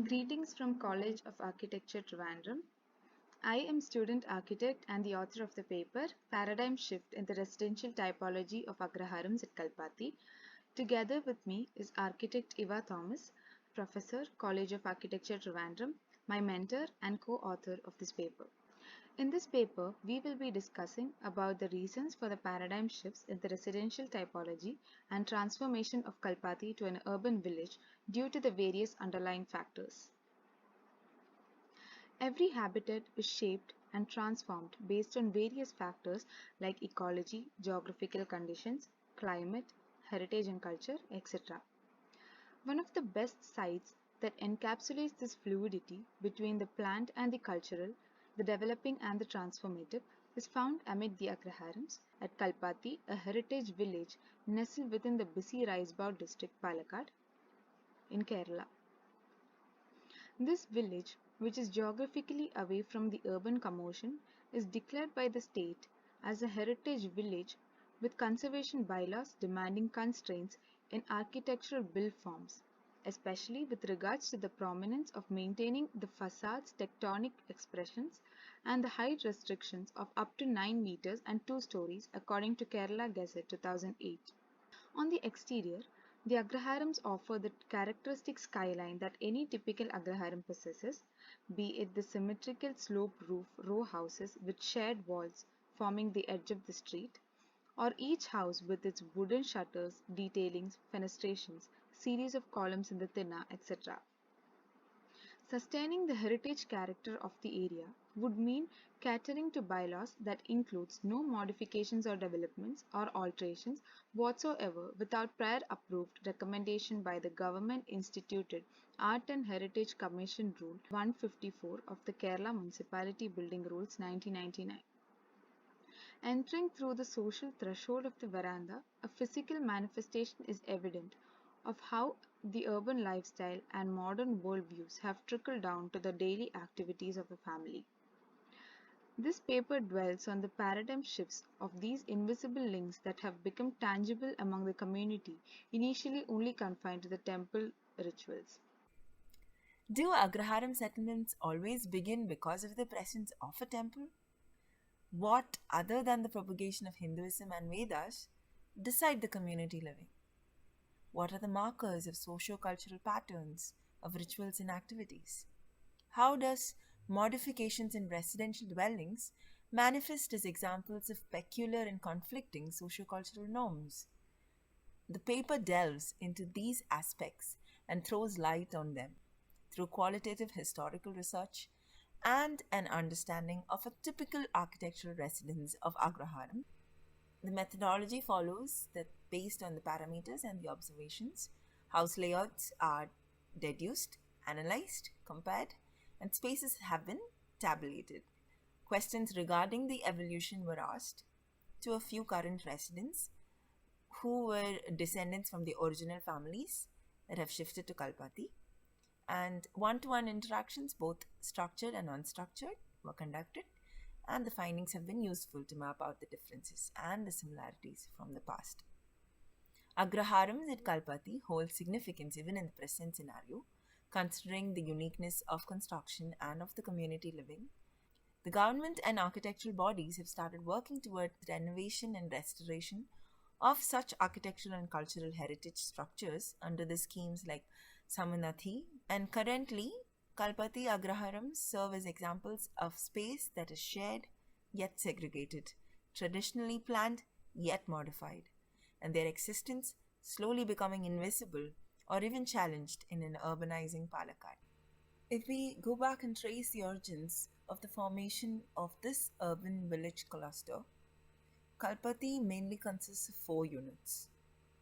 Greetings from College of Architecture, Trivandrum. I am student architect and the author of the paper Paradigm Shift in the Residential Typology of Agraharams at Kalpati. Together with me is architect Eva Thomas, professor, College of Architecture, Trivandrum, my mentor and co-author of this paper. In this paper, we will be discussing about the reasons for the paradigm shifts in the residential typology and transformation of Kalpati to an urban village due to the various underlying factors. Every habitat is shaped and transformed based on various factors like ecology, geographical conditions, climate, heritage and culture, etc. One of the best sites that encapsulates this fluidity between the plant and the cultural, the developing and the transformative, is found amid the Agraharams at Kalpati, a heritage village nestled within the busy Riseborough district, Palakkad, in Kerala. This village, which is geographically away from the urban commotion, is declared by the state as a heritage village with conservation bylaws demanding constraints in architectural build forms, especially with regards to the prominence of maintaining the facade's tectonic expressions and the height restrictions of up to 9 meters and 2 stories according to Kerala Gazette 2008. On the exterior, the Agraharams offer the characteristic skyline that any typical Agraharam possesses, be it the symmetrical sloped roof row houses with shared walls forming the edge of the street, or each house with its wooden shutters, detailings, fenestrations, series of columns in the tina, etc. Sustaining the heritage character of the area would mean catering to bylaws that includes no modifications or developments or alterations whatsoever without prior approved recommendation by the government instituted Art and Heritage Commission Rule 154 of the Kerala Municipality Building Rules 1999. Entering through the social threshold of the veranda, a physical manifestation is evident of how the urban lifestyle and modern worldviews have trickled down to the daily activities of a family. This paper dwells on the paradigm shifts of these invisible links that have become tangible among the community, initially only confined to the temple rituals. Do Agraharam settlements always begin because of the presence of a temple? What, other than the propagation of Hinduism and Vedas, decide the community living? What are the markers of socio-cultural patterns of rituals and activities? How does modifications in residential dwellings manifest as examples of peculiar and conflicting socio-cultural norms? The paper delves into these aspects and throws light on them through qualitative historical research and an understanding of a typical architectural residence of Agraharam. The methodology follows that based on the parameters and the observations, house layouts are deduced, analyzed, compared, and spaces have been tabulated. Questions regarding the evolution were asked to a few current residents who were descendants from the original families that have shifted to Kalpati. And one to one interactions, both structured and unstructured, were conducted, and the findings have been useful to map out the differences and the similarities from the past. Agraharams at Kalpati hold significance even in the present scenario, considering the uniqueness of construction and of the community living. The government and architectural bodies have started working towards the renovation and restoration of such architectural and cultural heritage structures under the schemes like Samanati, and currently Kalpati Agraharams serve as examples of space that is shared yet segregated, traditionally planned yet modified, and their existence slowly becoming invisible or even challenged in an urbanizing Palakkad. If we go back and trace the origins of the formation of this urban village cluster, Kalpati mainly consists of four units.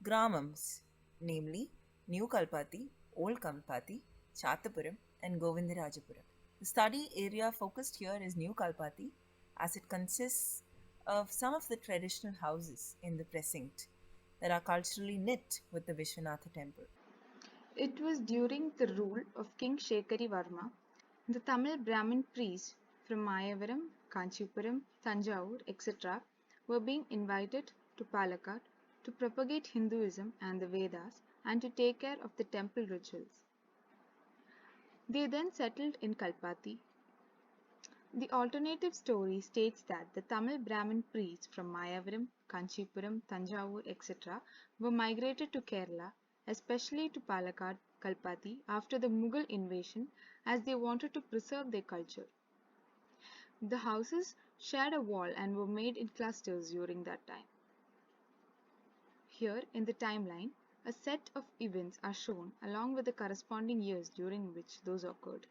Gramams, namely New Kalpati, Old Kalpati, Chatapuram, and Govindarajapuram. The study area focused here is New Kalpati, as it consists of some of the traditional houses in the precinct that are culturally knit with the Vishwanatha temple. It was during the rule of King Shekari Varma, the Tamil Brahmin priests from Mayavaram, Kanchipuram, Tanjavur, etc., were being invited to Palakkad to propagate Hinduism and the Vedas and to take care of the temple rituals. They then settled in Kalpati. The alternative story states that the Tamil Brahmin priests from Mayavaram, Kanchipuram, Tanjavur, etc. were migrated to Kerala, especially to Palakkad, Kalpati, after the Mughal invasion as they wanted to preserve their culture. The houses shared a wall and were made in clusters during that time. Here in the timeline, a set of events are shown along with the corresponding years during which those occurred.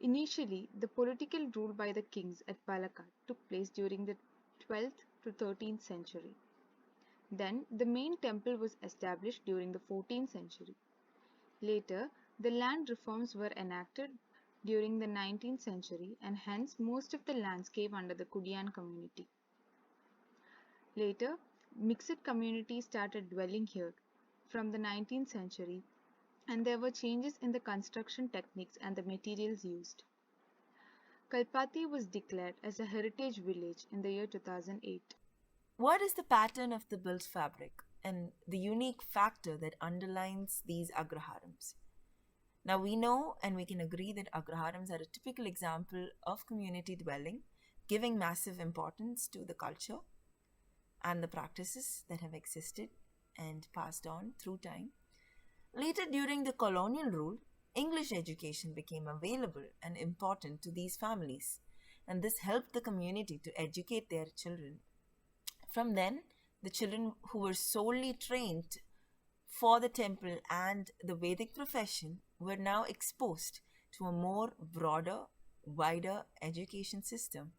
Initially, the political rule by the kings at Palakkad took place during the 12th to 13th century. Then, the main temple was established during the 14th century. Later, the land reforms were enacted during the 19th century and hence most of the lands came under the Kudian community. Later, mixed communities started dwelling here from the 19th century and there were changes in the construction techniques and the materials used. Kalpati was declared as a heritage village in the year 2008. What is the pattern of the built fabric and the unique factor that underlines these agraharams? Now we know and we can agree that agraharams are a typical example of community dwelling, giving massive importance to the culture and the practices that have existed and passed on through time. Later, during the colonial rule, English education became available and important to these families, and this helped the community to educate their children. From then, the children who were solely trained for the temple and the Vedic profession were now exposed to a more broader, wider education system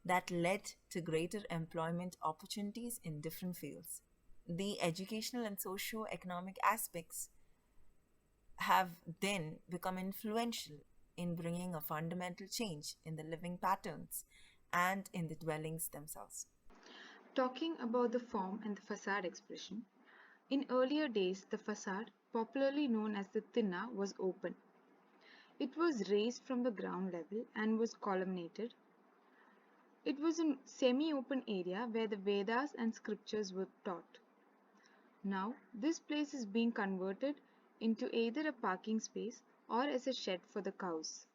that led to greater employment opportunities in different fields. The educational and socio-economic aspects have then become influential in bringing a fundamental change in the living patterns and in the dwellings themselves. Talking about the form and the facade expression, in earlier days the facade, popularly known as the Tinna, was open. It was raised from the ground level and was columnated. It was a semi-open area where the Vedas and scriptures were taught. Now, this place is being converted into either a parking space or as a shed for the cows.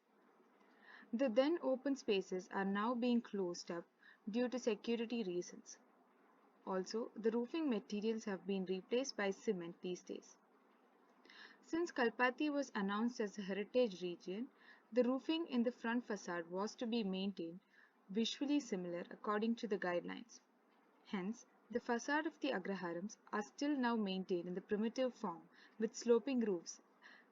The then open spaces are now being closed up due to security reasons. Also, the roofing materials have been replaced by cement these days. Since Kalpati was announced as a heritage region, the roofing in the front facade was to be maintained visually similar according to the guidelines. Hence, the facade of the Agraharams are still now maintained in the primitive form with sloping roofs,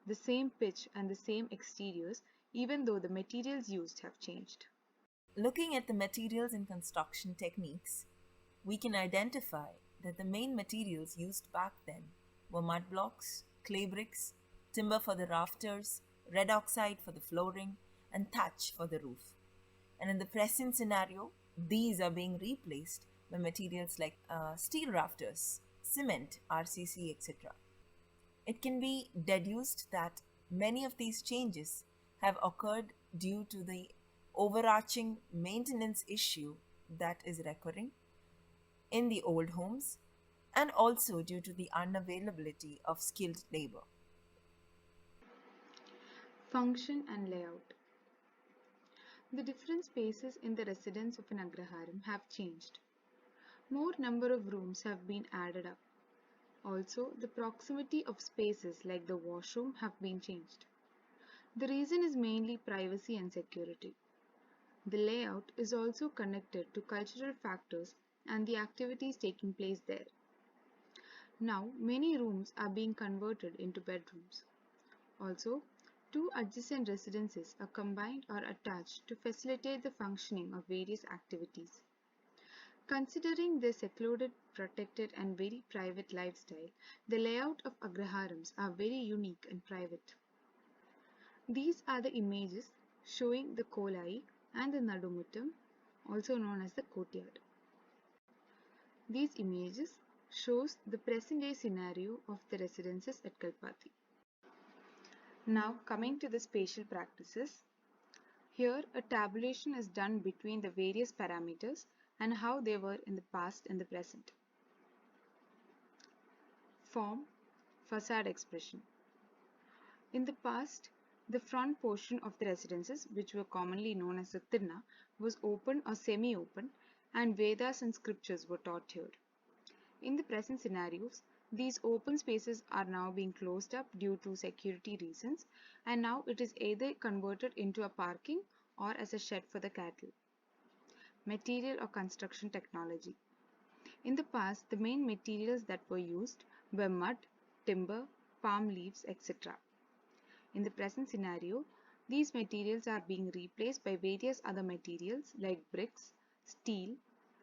the same pitch and the same exteriors, even though the materials used have changed. Looking at the materials and construction techniques, we can identify that the main materials used back then were mud blocks, clay bricks, timber for the rafters, red oxide for the flooring, and thatch for the roof. And in the present scenario, these are being replaced by materials like steel rafters, cement, RCC, etc. It can be deduced that many of these changes have occurred due to the overarching maintenance issue that is recurring in the old homes and also due to the unavailability of skilled labor. Function and layout. The different spaces in the residence of an Agraharam have changed. More number of rooms have been added up. Also, the proximity of spaces like the washroom have been changed. The reason is mainly privacy and security. The layout is also connected to cultural factors and the activities taking place there. Now, many rooms are being converted into bedrooms. Also, two adjacent residences are combined or attached to facilitate the functioning of various activities. Considering their secluded, protected and very private lifestyle, the layout of Agraharams are very unique and private. These are the images showing the Kolai and the Nadumuttam, also known as the courtyard. These images shows the present day scenario of the residences at Kalpati. Now coming to the spatial practices. Here a tabulation is done between the various parameters and how they were in the past and the present. Form, facade expression. In the past, The front portion of the residences, which were commonly known as the Tirna, was open or semi-open, and Vedas and scriptures were taught here. In the present scenarios, these open spaces are now being closed up due to security reasons, and now it is either converted into a parking or as a shed for the cattle. Material or construction technology. In the past, the main materials that were used were mud, timber, palm leaves, etc. In the present scenario, these materials are being replaced by various other materials like bricks, steel,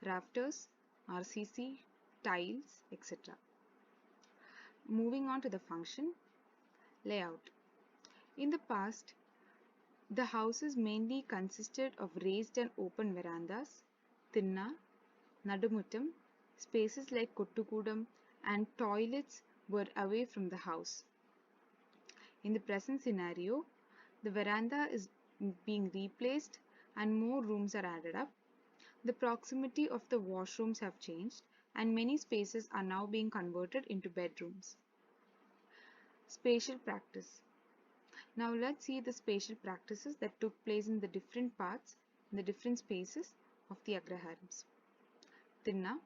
rafters, RCC, tiles, etc. Moving on to the function, layout. In the past, the houses mainly consisted of raised and open verandas, tinna, nadumuttam, spaces like kottukudam, and toilets were away from the house. In the present scenario, the veranda is being replaced and more rooms are added up. The proximity of the washrooms have changed and many spaces are now being converted into bedrooms. Spatial practice. Now let's see the spatial practices that took place in the different parts, in the different spaces of the Agraharams. Tinna.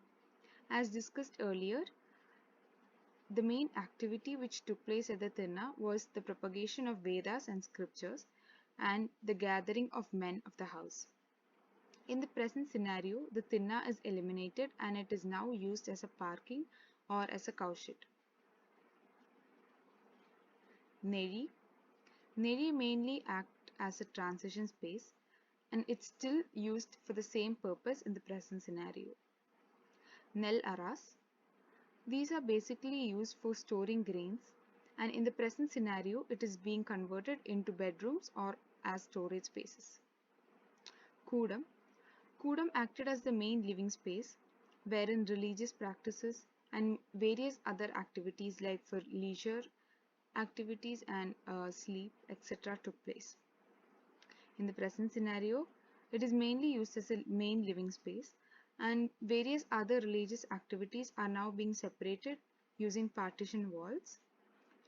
As discussed earlier, the main activity which took place at the Tirna was the propagation of Vedas and scriptures and the gathering of men of the house. In the present scenario, the Tirna is eliminated and it is now used as a parking or as a cow shed. Neri. Neri mainly act as a transition space and it's still used for the same purpose in the present scenario. Nel Aras. These are basically used for storing grains and in the present scenario it is being converted into bedrooms or as storage spaces. Kudam. Kudam acted as the main living space wherein religious practices and various other activities like for leisure activities and sleep etc. took place. In the present scenario, it is mainly used as a main living space and various other religious activities are now being separated using partition walls.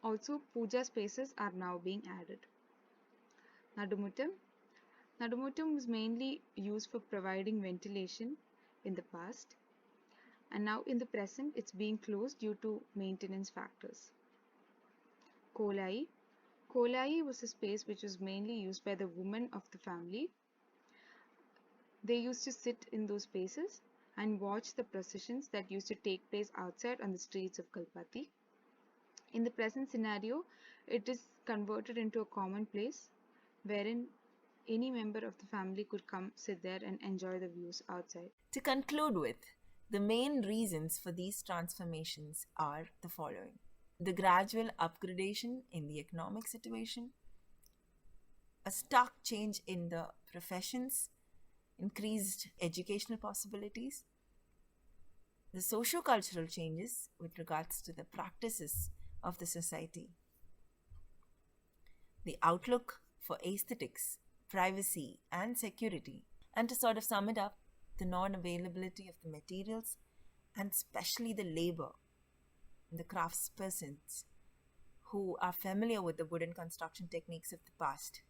Also, puja spaces are now being added. Nadumuttam. Nadumuttam was mainly used for providing ventilation in the past and now in the present it's being closed due to maintenance factors. Kolai. Kolai was a space which was mainly used by the women of the family. They used to sit in those spaces and watch the processions that used to take place outside on the streets of Kalpati. In the present scenario, it is converted into a common place wherein any member of the family could come sit there and enjoy the views outside. To conclude with, the main reasons for these transformations are the following: the gradual upgradation in the economic situation, a stark change in the professions, increased educational possibilities, the socio-cultural changes with regards to the practices of the society, the outlook for aesthetics, privacy, and security, and to sort of sum it up, the non-availability of the materials and especially the labor, the craftspersons who are familiar with the wooden construction techniques of the past,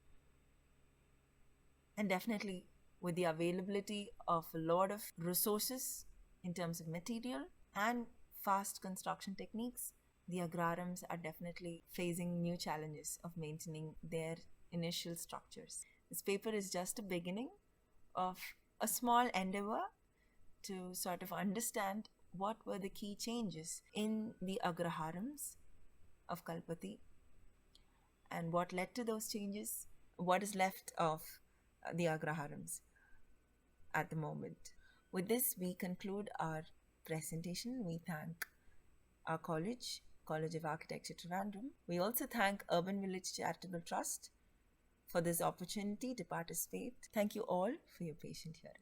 and definitely with the availability of a lot of resources in terms of material and fast construction techniques. The agrarams are definitely facing new challenges of maintaining their initial structures. This paper is just a beginning of a small endeavor to sort of understand what were the key changes in the agraharams of Kalpati and what led to those changes, what is left of the agraharams at the moment. With this, we conclude our presentation. We thank our college, College of Architecture, Trivandrum. We also thank Urban Village Charitable Trust for this opportunity to participate. Thank you all for your patient hearing.